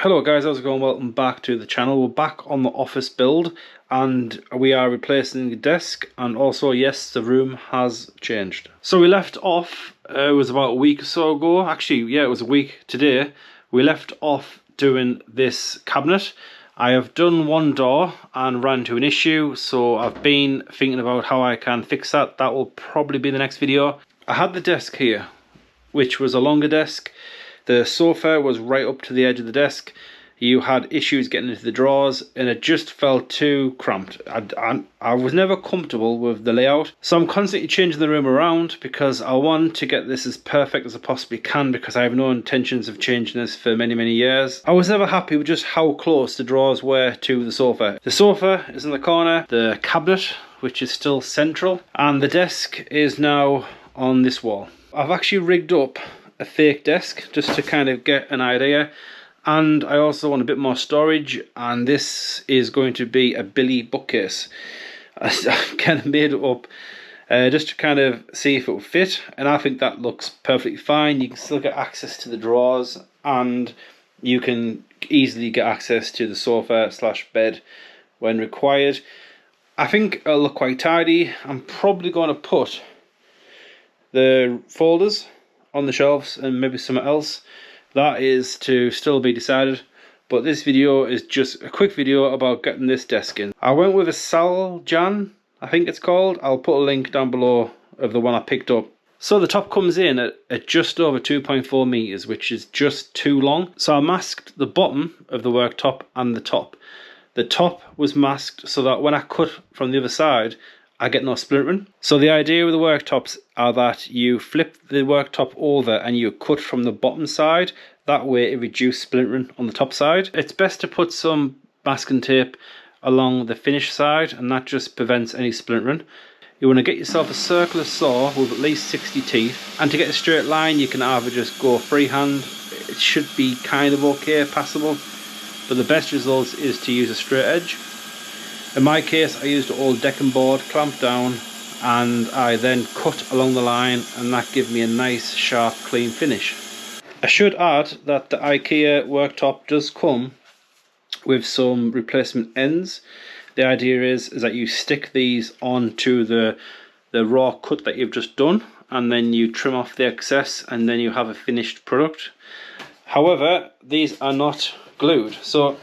Hello guys, how's it going? Welcome back to the channel. We're back on the office build and we are replacing the desk, and also yes, the room has changed. So we left off, it was about a week or so ago, actually yeah, it was a week today. We left off doing this cabinet. I have done one door and ran into an issue, so I've been thinking about how I can fix that. That will probably be the next video. I had the desk here, which was a longer desk. The sofa was right up to the edge of the desk. You had issues getting into the drawers and it just felt too cramped. I was never comfortable with the layout. So I'm constantly changing the room around because I want to get this as perfect as I possibly can, because I have no intentions of changing this for many years. I was never happy with just how close the drawers were to the sofa. The sofa is in the corner, the cabinet, which is still central, and the desk is now on this wall. I've actually rigged up a fake desk just to kind of get an idea, and I also want a bit more storage, and this is going to be a Billy bookcase. I kind of made it up just to kind of see if it would fit, and I think that looks perfectly fine. You can still get access to the drawers and you can easily get access to the sofa / bed when required. I think it'll look quite tidy. I'm probably going to put the folders on the shelves and maybe something else. That is to still be decided, but this video is just a quick video about getting this desk in. I went with a SÄLJAN, I think it's called. I'll put a link down below of the one I picked up. So the top comes in at just over 2.4 meters, which is just too long. So I masked the bottom of the worktop and the top. The top was masked so that when I cut from the other side, I get no splintering. So the idea with the worktops are that you flip the worktop over and you cut from the bottom side. That way it reduces splintering on the top side. It's best to put some masking tape along the finish side, and that just prevents any splintering. You want to get yourself a circular saw with at least 60 teeth, and to get a straight line you can either just go freehand. It should be kind of okay, passable, but the best results is to use a straight edge. In my case I used an old decking board, clamped down, and I then cut along the line, and that gave me a nice sharp clean finish. I should add that the IKEA worktop does come with some replacement ends. The idea is that you stick these onto the raw cut that you've just done, and then you trim off the excess, and then you have a finished product. However, these are not glued, so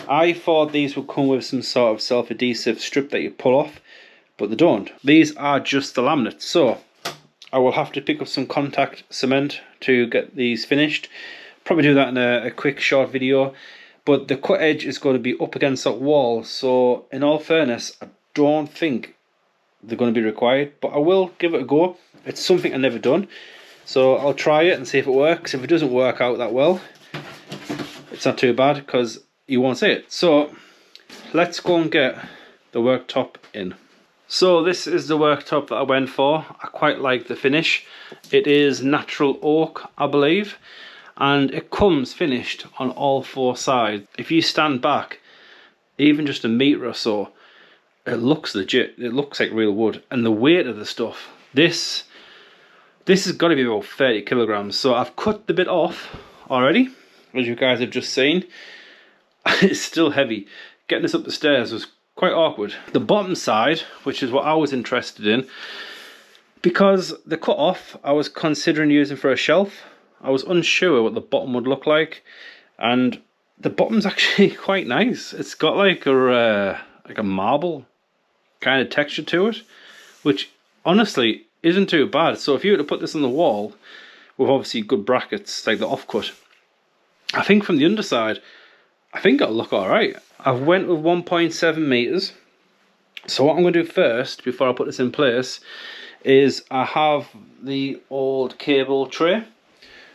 I thought these would come with some sort of self-adhesive strip that you pull off, but they don't. These are just the laminate, so I will have to pick up some contact cement to get these finished. Probably do that in a quick short video, but the cut edge is going to be up against that wall, so in all fairness I don't think they're going to be required, but I will give it a go. It's something I've never done, so I'll try it and see if it works. If it doesn't work out that well, it's not too bad because you won't see it. So let's go and get the worktop in. So this is the worktop that I went for. I quite like the finish. It is natural oak, I believe, and it comes finished on all four sides. If you stand back even just a meter or so, it looks legit. It looks like real wood, and the weight of the stuff, this has got to be about 30 kilograms. So I've cut the bit off already, as you guys have just seen. It's still heavy. Getting this up the stairs was quite awkward. The bottom side, which is what I was interested in, because the cut off I was considering using for a shelf. I was unsure what the bottom would look like, and the bottom's actually quite nice. It's got like a marble kind of texture to it, which honestly isn't too bad. So if you were to put this on the wall with obviously good brackets like the offcut, I think from the underside I think it'll look alright. I've went with 1.7 meters. So what I'm going to do first, before I put this in place, is I have the old cable tray,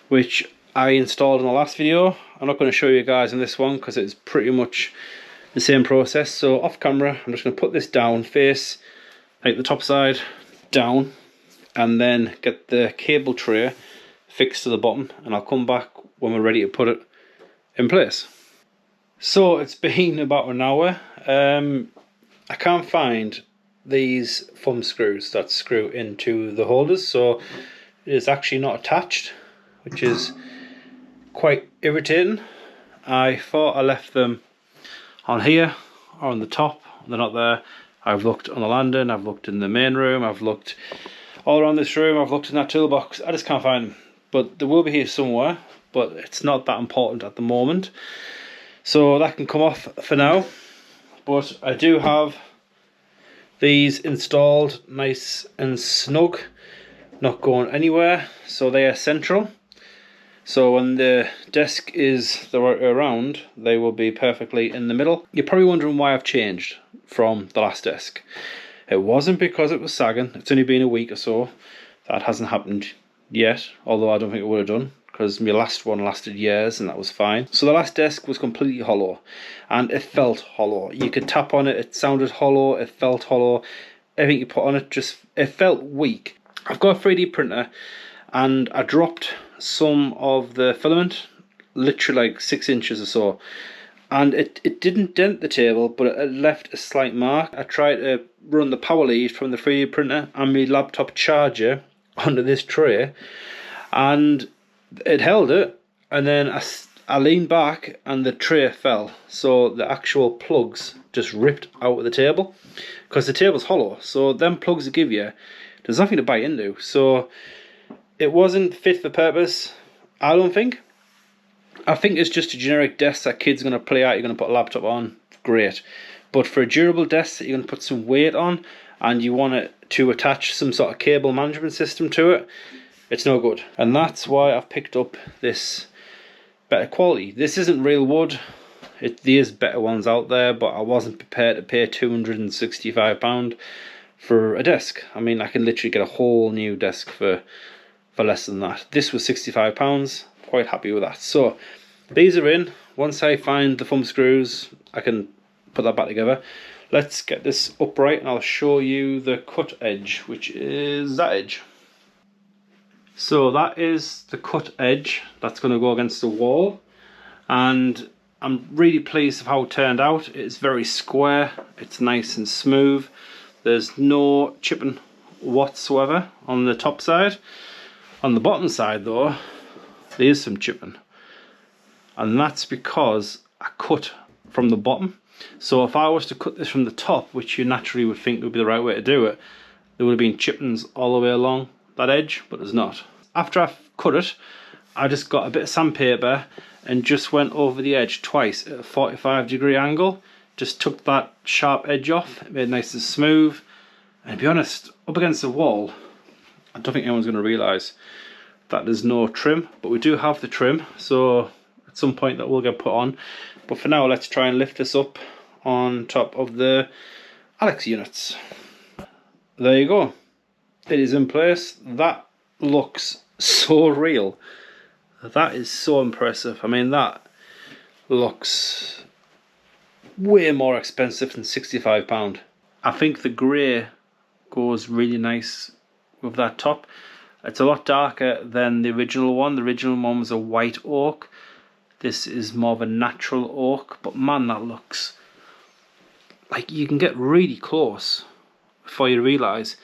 which I installed in the last video. I'm not going to show you guys in this one because it's pretty much the same process. So off camera, I'm just going to put this down, face like the top side down, and then get the cable tray fixed to the bottom, and I'll come back when we're ready to put it in place. So it's been about an hour. I can't find these thumb screws that screw into the holders, so it is actually not attached, which is quite irritating. I thought I left them on here or on the top. They're not there. I've looked on the landing, I've looked in the main room, I've looked all around this room, I've looked in that toolbox. I just can't find them. But they will be here somewhere, but it's not that important at the moment. So that can come off for now. But I do have these installed nice and snug, not going anywhere. So they are central. So when the desk is the right way around, they will be perfectly in the middle. You're probably wondering why I've changed from the last desk. It wasn't because it was sagging. It's only been a week or so. That hasn't happened yet, although I don't think it would have done, because my last one lasted years and that was fine. So the last desk was completely hollow, and it felt hollow. You could tap on it, it sounded hollow, it felt hollow. Everything you put on it, it felt weak. I've got a 3D printer, and I dropped some of the filament, literally like 6 inches or so, and it didn't dent the table, but it left a slight mark. I tried to run the power lead from the 3D printer and my laptop charger onto this tray, and it held it, and then I leaned back and the tray fell, so the actual plugs just ripped out of the table, because the table's hollow, so them plugs they give you, there's nothing to bite into. So it wasn't fit for purpose, I don't think. I think it's just a generic desk that kids are going to play at. You're going to put a laptop on, great. But for a durable desk that you're going to put some weight on, and you want it to attach some sort of cable management system to it, it's no good. And that's why I've picked up this better quality. This isn't real wood. There's better ones out there, but I wasn't prepared to pay £265 for a desk. I mean, I can literally get a whole new desk for less than that. This was £65. Quite happy with that. So these are in. Once I find the thumb screws, I can put that back together. Let's get this upright and I'll show you the cut edge, which is that edge. So that is the cut edge that's going to go against the wall, and I'm really pleased with how it turned out. It's very square, it's nice and smooth, there's no chipping whatsoever on the top side. On the bottom side though, there is some chipping, and that's because I cut from the bottom. So if I was to cut this from the top, which you naturally would think would be the right way to do it, there would have been chippings all the way along that edge, but there's not. After I've cut it, I just got a bit of sandpaper and just went over the edge twice at a 45-degree angle. Just took that sharp edge off, it made it nice and smooth. And to be honest, up against the wall, I don't think anyone's going to realise that there's no trim, but we do have the trim, so at some point that will get put on. But for now, let's try and lift this up on top of the Alex units. There you go. It is in place. That looks so real. That is so impressive. I mean, that looks way more expensive than £65. I think the grey goes really nice with that top. It's a lot darker than the original one. The original one was a white oak. This is more of a natural oak, but man, that looks like you can get really close before you realise.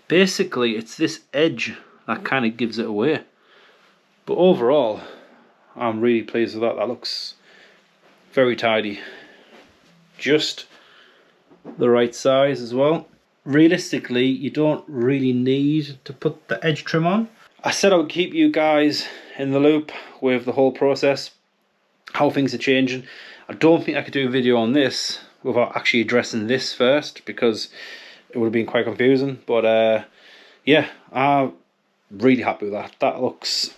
Basically, it's this edge that kind of gives it away. But overall, I'm really pleased with that. That looks very tidy. Just the right size as well. Realistically, you don't really need to put the edge trim on. I said I would keep you guys in the loop with the whole process, how things are changing. I don't think I could do a video on this without actually addressing this first, because it would have been quite confusing. But yeah, I'm really happy with that. That looks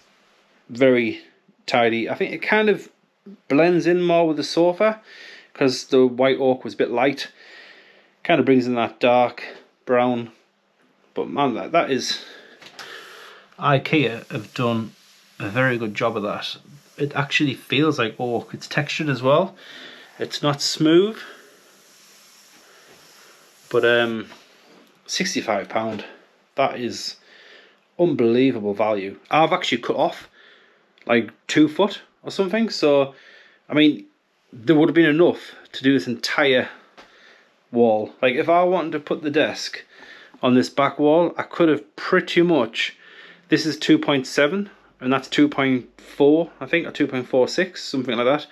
very tidy. I think it kind of blends in more with the sofa, because the white oak was a bit light. Kind of brings in that dark brown. But man, that is... IKEA have done a very good job of that. It actually feels like oak. It's textured as well. It's not smooth. But £65. That is unbelievable value. I've actually cut off like 2 foot or something. So, I mean, there would have been enough to do this entire wall. Like, if I wanted to put the desk on this back wall, I could have pretty much... This is 2.7 and that's 2.4, I think, or 2.46, something like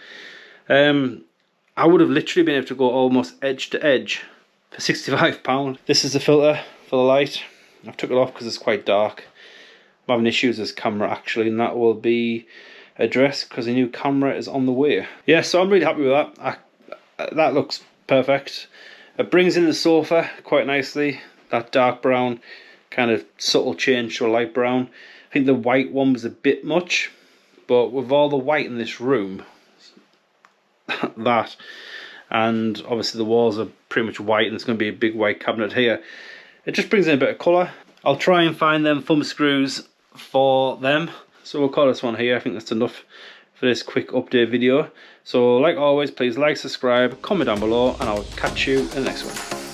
that. I would have literally been able to go almost edge to edge for £65. This is the filter for the light. I've took it off because it's quite dark. I'm having issues with this camera actually, and that will be addressed because a new camera is on the way. Yeah, so I'm really happy with that. That looks perfect. It brings in the sofa quite nicely. That dark brown, kind of subtle change to a light brown. I think the white one was a bit much, but with all the white in this room, that, and obviously the walls are pretty much white, and there's going to be a big white cabinet here. It just brings in a bit of colour. I'll try and find them thumb screws for them. So we'll call this one here. I think that's enough for this quick update video. So like always, please like, subscribe, comment down below, and I'll catch you in the next one.